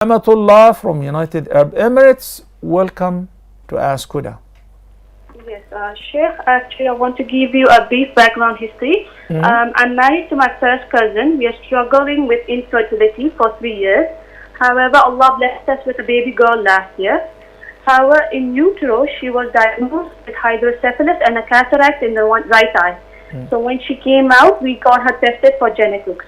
Amatullah from United Arab Emirates. Welcome to Ask Huda. Yes, Sheikh, actually I want to give you a brief background history. I'm married to my first cousin. We are struggling with infertility for 3 years. However, Allah blessed us with a baby girl last year. However, in utero, she was diagnosed with hydrocephalus and a cataract in the right eye. So when she came out, we got her tested for genetics,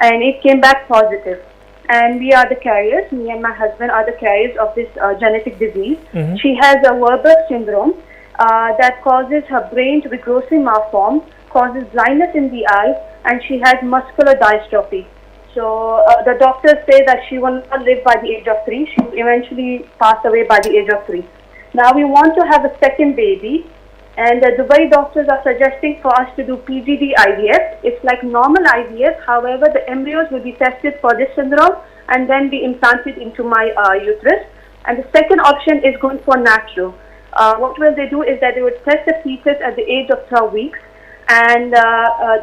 and it came back positive. And we are the carriers, me and my husband are the carriers of this genetic disease. She has a Werber syndrome that causes her brain to be grossly malformed, causes blindness in the eye, and she has muscular dystrophy. So the doctors say that she will not live by the age of 3. She will eventually pass away by the age of 3. Now we want to have a second baby, and the Dubai doctors are suggesting for us to do PGD IVF. It's like normal IVF, however the embryos will be tested for this syndrome and then be implanted into my uterus. And the second option is going for natural. What will they do is that they would test the fetus at the age of 12 weeks, and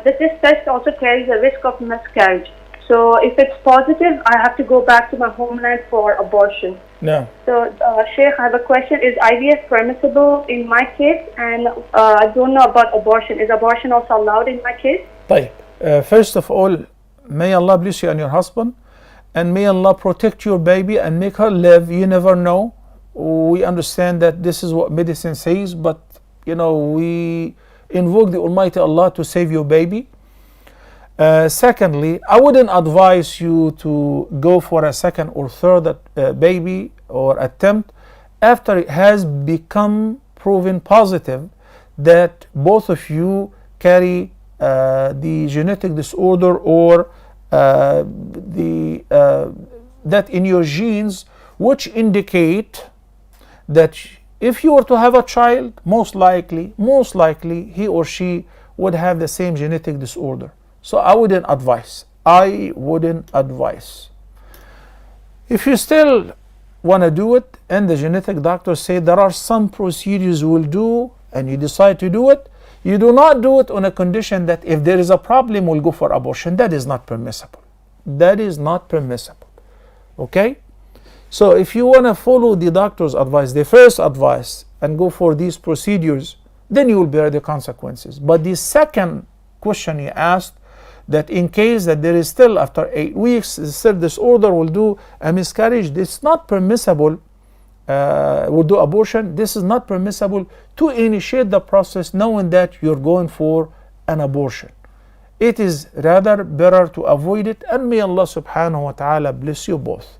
this test also carries a risk of miscarriage. So if it's positive, I have to go back to my homeland for abortion. No. So, Sheikh, I have a question. Is IVF permissible in my case? And I don't know about abortion. Is abortion also allowed in my case? طيب. First of all, may Allah bless you and your husband, and may Allah protect your baby and make her live. You never know. We understand that this is what medicine says, but we invoke the Almighty Allah to save your baby. Secondly, I wouldn't advise you to go for a second or third baby or attempt after it has become proven positive that both of you carry the genetic disorder or that in your genes, which indicate that if you were to have a child, most likely he or she would have the same genetic disorder. So I wouldn't advise. If you still want to do it and the genetic doctors say there are some procedures you will do and you decide to do it, you do not do it on a condition that if there is a problem we'll go for abortion. That is not permissible. Okay? So if you want to follow the doctor's advice, the first advice, and go for these procedures, then you will bear the consequences. But the second question you asked, that in case that there is still after 8 weeks still disorder, will do a miscarriage, it's not permissible, will do abortion. This is not permissible to initiate the process knowing that you're going for an abortion. It is rather better to avoid it, and may Allah subhanahu wa ta'ala bless you both.